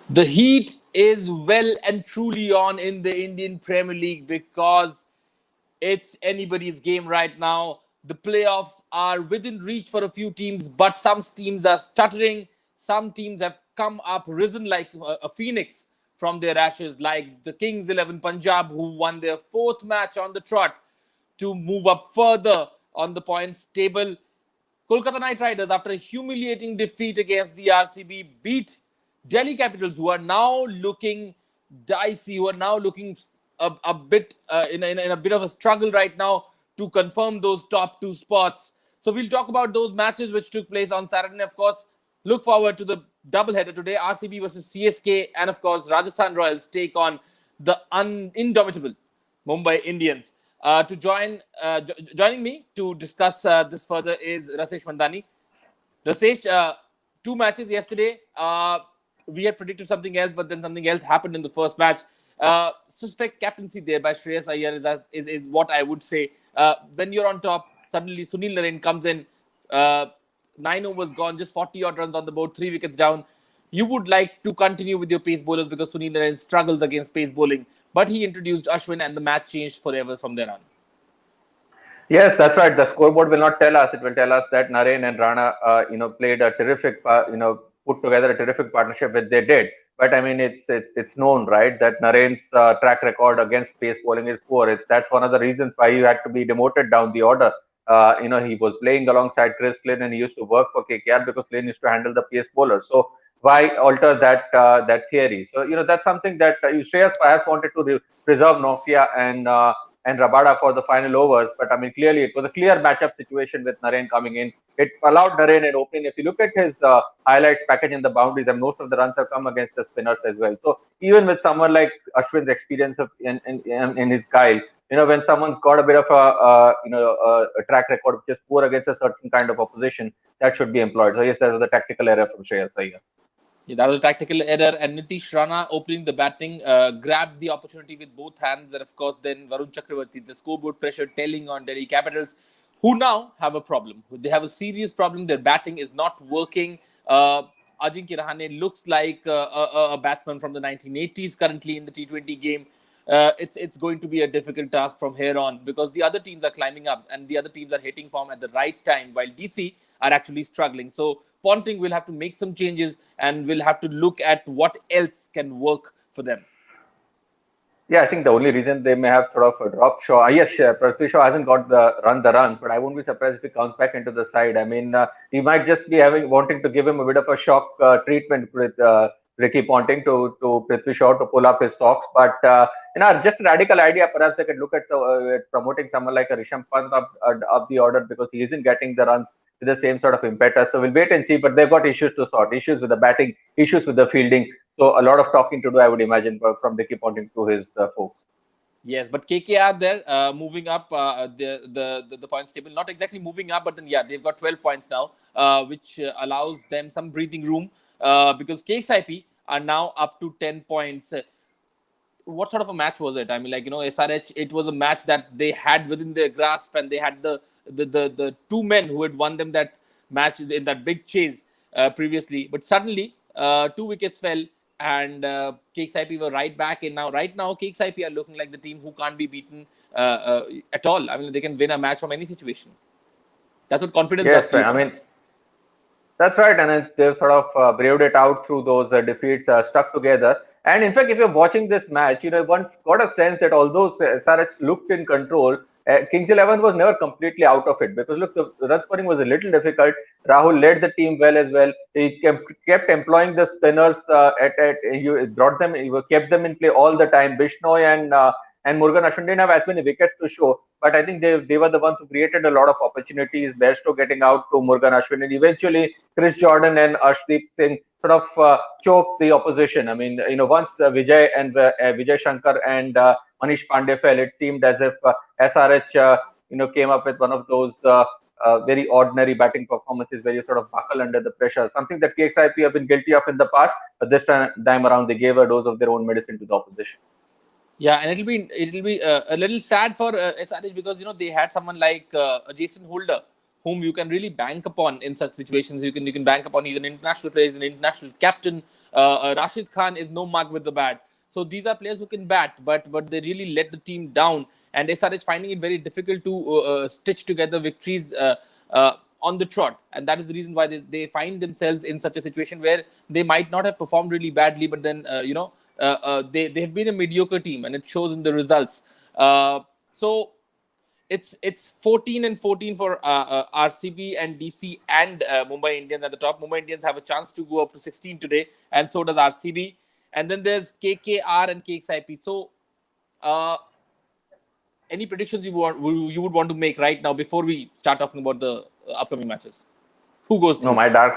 The heat is well and truly on in the Indian Premier League because it's anybody's game right now. The playoffs are within reach for a few teams, but some teams are stuttering. Some teams have come up, risen like a phoenix from their ashes, like the Kings 11 Punjab, who won their fourth match on the trot to move up further on the points table. Kolkata Knight Riders, after a humiliating defeat against the RCB, beat Delhi Capitals, who are now looking dicey, who are now looking a bit in a bit of a struggle right now to confirm those top two spots. So we'll talk about those matches which took place on Saturday. And of course, look forward to the doubleheader today: RCB versus CSK, and of course, Rajasthan Royals take on the indomitable Mumbai Indians. Joining me to discuss this further is Rasesh Mandani. Rasesh, two matches yesterday. We had predicted something else, but then something else happened in the first match. Suspect captaincy there by Shreyas Iyer is what I would say. When you're on top, suddenly Sunil Narine comes in. 9 overs gone, just 40 odd runs on the board, 3 wickets down. You would like to continue with your pace bowlers because Sunil Narine struggles against pace bowling, but he introduced Ashwin and the match changed forever from there on. Yes, that's right. The scoreboard will not tell us. It will tell us that Narine and Rana, played a terrific, put together a terrific partnership, which they did. But I mean, it's known, right, that Narine's track record against pace bowling is poor. That's one of the reasons why he had to be demoted down the order. He was playing alongside Chris Lynn, and he used to work for KKR because Lynn used to handle the pace bowler. So why alter that theory? So that's something that Shreyas perhaps wanted to preserve Nokia and Rabada for the final overs. But I mean, clearly it was a clear matchup situation with Narine coming in. It allowed Narine an opening. If you look at his highlights package in the boundaries, and most of the runs have come against the spinners as well. So even with someone like Ashwin's experience in his guile, when someone's got a bit of a track record which is poor against a certain kind of opposition, that should be employed. So yes, that was a tactical error from Shreyas Iyer. Yeah, that was a tactical error, and Nitish Rana opening the batting grabbed the opportunity with both hands, and of course then Varun Chakravarti, the scoreboard pressure telling on Delhi Capitals, who now have a problem. They have a serious problem. Their batting is not working. Ajinkya Rahane looks like a batsman from the 1980s currently in the T20 game. It's going to be a difficult task from here on because the other teams are climbing up and the other teams are hitting form at the right time while DC are actually struggling. So Ponting will have to make some changes and will have to look at what else can work for them. Yeah, I think the only reason they may have sort of dropped Shaw. Yes, Prithvi Shaw hasn't got the runs, but I won't be surprised if he comes back into the side. I mean, he might just be wanting to give him a bit of a shock treatment with Ricky Ponting to Prithvi Shaw to pull up his socks. But just a radical idea. Perhaps they could look at promoting someone like a Rishabh Pant up the order because he isn't getting the runs with the same sort of impetus. So we'll wait and see. But they've got issues to sort, issues with the batting, issues with the fielding. So a lot of talking to do, I would imagine, from Ricky Ponting to his folks. Yes, but KKR there moving up the points table, not exactly moving up, but then yeah, they've got 12 points now, which allows them some breathing room because KXIP are now up to 10 points. What sort of a match was it? I mean, SRH, it was a match that they had within their grasp, and they had the two men who had won them that match in that big chase previously. But suddenly, 2 wickets fell, and KXIP were right now, KXIP are looking like the team who can't be beaten at all. I mean, they can win a match from any situation. That's what confidence does to you. I mean, that's right, and they've sort of braved it out through those defeats, stuck together. And in fact, if you're watching this match, one got a sense that although SRH looked in control, Kings 11 was never completely out of it because look, the run scoring was a little difficult. Rahul led the team well as well. He kept employing the spinners. You brought them, you kept them in play all the time. Bishnoi and Murugan Ashwin didn't have as many wickets to show, but I think they were the ones who created a lot of opportunities. Bairstow getting out to Murugan Ashwin, and eventually Chris Jordan and Arshdeep Singh sort of choked the opposition. I mean, once Vijay Shankar and Manish Pandey fell, it seemed as if SRH, came up with one of those very ordinary batting performances where you sort of buckle under the pressure. Something that KXIP have been guilty of in the past, but this time around they gave a dose of their own medicine to the opposition. Yeah, and it'll be a little sad for SRH because they had someone like Jason Holder, whom you can really bank upon in such situations. You can bank upon. He's an international player, he's an international captain. Rashid Khan is no mark with the bat. So these are players who can bat, but they really let the team down. And SRH finding it very difficult to stitch together victories on the trot. And that is the reason why they find themselves in such a situation where they might not have performed really badly, but then, they have been a mediocre team, and it shows in the results. So it's 14 and 14 for RCB and DC and Mumbai Indians at the top. Mumbai Indians have a chance to go up to 16 today, and so does RCB. And then there's KKR and KXIP. So, any predictions you would want to make right now before we start talking about the upcoming matches? Who goes through? No, my dark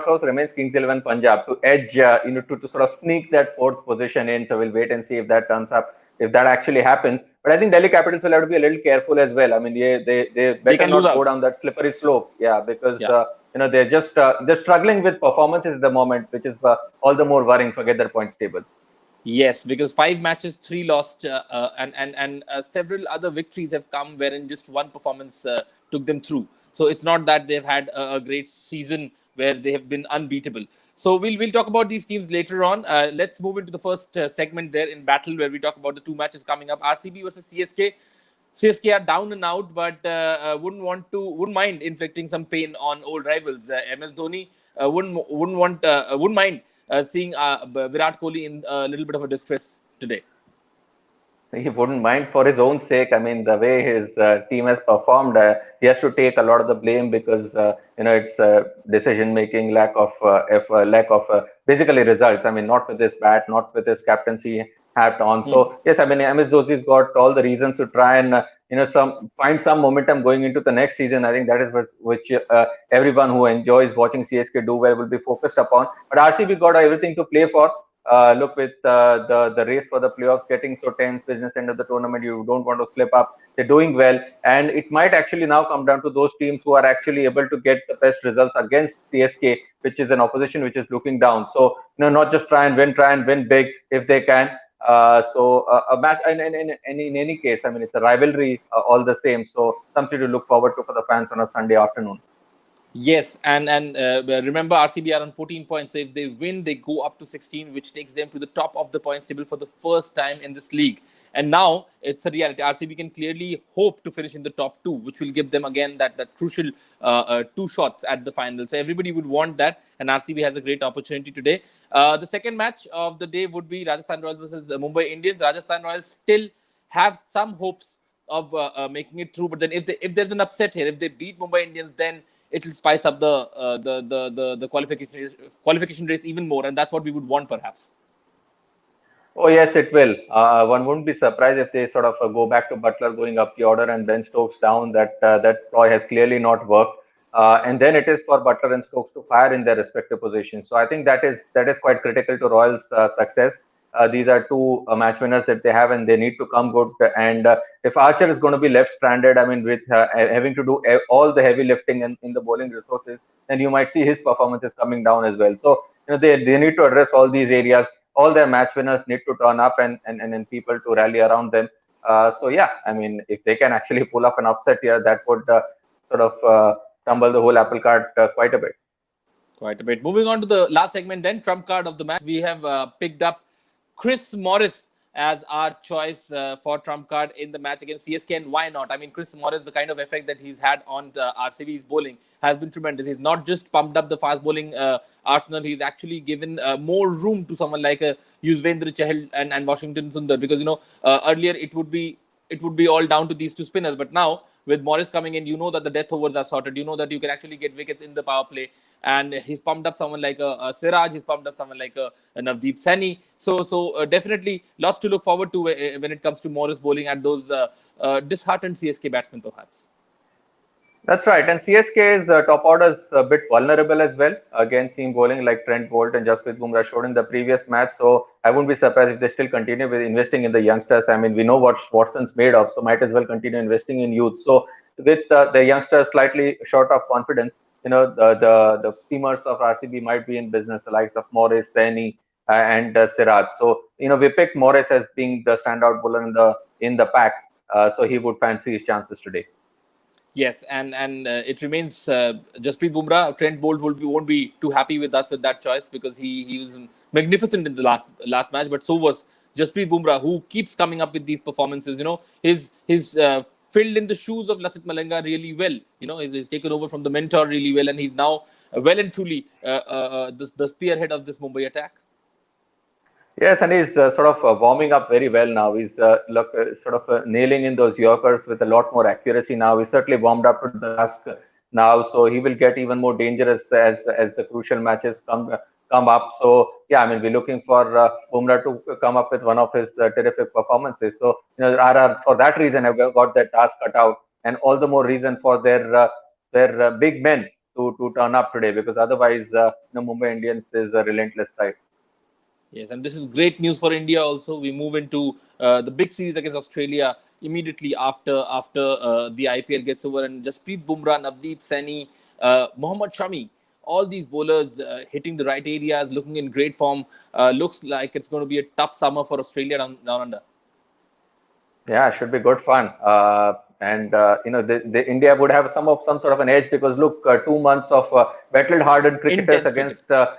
horse remains Kings XI Punjab to edge, to sort of sneak that fourth position in. So we'll wait and see if that turns up, if that actually happens. But I think Delhi Capitals will have to be a little careful as well. I mean, they better not go down that slippery slope. Yeah, because they're just they're struggling with performances at the moment, which is all the more worrying. Forget their points table. Yes, because 5 matches, 3 lost, and several other victories have come wherein just one performance took them through. So it's not that they've had a great season where they have been unbeatable. So we'll talk about these teams later on. Let's move into the first segment there in battle, where we talk about the 2 matches coming up: RCB versus CSK. CSK are down and out, but wouldn't mind inflicting some pain on old rivals. MS Dhoni wouldn't mind seeing Virat Kohli in a little bit of a distress today. He wouldn't mind for his own sake. I mean, the way his team has performed, he has to take a lot of the blame because it's decision making, lack of basically results. I mean, not with his bat, not with his captaincy hat on. So yes, I mean, MS Dhoni's got all the reasons to try and find some momentum going into the next season. I think that is which everyone who enjoys watching CSK do well will be focused upon. But RCB got everything to play for. Look, with the race for the playoffs getting so tense, business end of the tournament, you don't want to slip up. They're doing well, and it might actually now come down to those teams who are actually able to get the best results against CSK, which is an opposition which is looking down. So not just try and win big if they can. A match, and in any case, I mean, it's a rivalry all the same. So something to look forward to for the fans on a Sunday afternoon. Yes, and remember, RCB are on 14 points. So if they win, they go up to 16, which takes them to the top of the points table for the first time in this league. And now it's a reality. RCB can clearly hope to finish in the top 2, which will give them again that crucial 2 shots at the final. So everybody would want that, and RCB has a great opportunity today. The second match of the day would be Rajasthan Royals versus Mumbai Indians. Rajasthan Royals still have some hopes of making it through, but then if there's an upset here, if they beat Mumbai Indians, then it will spice up the qualification race even more, and that's what we would want, perhaps. Oh yes, it will. One wouldn't be surprised if they sort of go back to Butler going up the order and then Stokes down. That ploy has clearly not worked, and then it is for Butler and Stokes to fire in their respective positions. So I think that is quite critical to Royals' success. These are 2 match winners that they have, and they need to come good. And if Archer is going to be left stranded, I mean, with having to do all the heavy lifting in the bowling resources, then you might see his performances coming down as well. So they need to address all these areas. All their match winners need to turn up and people to rally around them. So yeah, I mean, if they can actually pull up an upset here, that would sort of tumble the whole apple cart quite a bit. Quite a bit. Moving on to the last segment, then trump card of the match, we have picked up Chris Morris as our choice for trump card in the match against CSK. And why not? I mean, Chris Morris, the kind of effect that he's had on the RCB's bowling has been tremendous. He's not just pumped up the fast bowling arsenal, he's actually given more room to someone like Yuzvendra Chahal and Washington Sundar, because earlier it would be all down to these 2 spinners, but now with Morris coming in, that the death overs are sorted. That you can actually get wickets in the power play, and he's pumped up someone like a Siraj, he's pumped up someone like a Navdeep Saini. So definitely lots to look forward to when it comes to Morris bowling at those disheartened CSK batsmen, perhaps. That's right, and CSK's top order is a bit vulnerable as well against team bowling like Trent Bolt and Jasprit Bumrah showed in the previous match. So I wouldn't be surprised if they still continue with investing in the youngsters. I mean, we know what Watson's made of, so might as well continue investing in youth. So with the youngsters slightly short of confidence, the seamers of RCB might be in business, the likes of Morris, Saini, and Siraj. So we picked Morris as being the standout bowler in the pack, so he would fancy his chances today. Yes, and it remains Jasprit Bumrah. Trent Bolt won't be too happy with us with that choice because he was magnificent in the last match, but so was Jasprit Bumrah, who keeps coming up with these performances. You know, his filled in the shoes of Lasith Malinga really well. You know, he's taken over from the mentor really well, and he's now well and truly the spearhead of this Mumbai attack. Yes, and he's sort of warming up very well now. He's sort of nailing in those Yorkers with a lot more accuracy now. He's certainly warmed up to the task now, so he will get even more dangerous as the crucial matches come up. So yeah, I mean, we're looking for Bumrah to come up with one of his terrific performances. So you know, RR for that reason have got their task cut out, and all the more reason for their big men to turn up today, because otherwise, Mumbai Indians is a relentless side. Yes, and this is great news for India also. We move into the big series against Australia immediately after the IPL gets over, and Jasprit Bumrah, Navdeep Saini, Mohammad Shami, all these bowlers hitting the right areas, looking in great form. Looks like it's going to be a tough summer for Australia down under. Yeah, it should be good fun. And the India would have some sort of an edge, because look, 2 months of battle-hardened cricketers Intense cricket.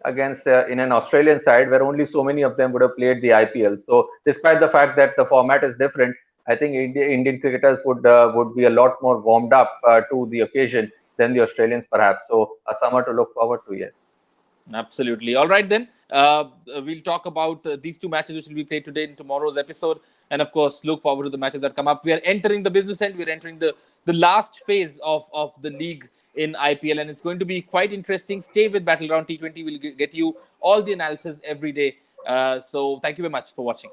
against in an Australian side, where only so many of them would have played the IPL. So, despite the fact that the format is different, I think Indian cricketers would be a lot more warmed up to the occasion than the Australians, perhaps. So, a summer to look forward to. Yes. Absolutely. All right, then. We'll talk about these two matches which will be played today in tomorrow's episode. And of course, look forward to the matches that come up. We are entering the business end. We're entering the last phase of the league in IPL. And it's going to be quite interesting. Stay with Battleground T20. We'll get you all the analysis every day. So thank you very much for watching.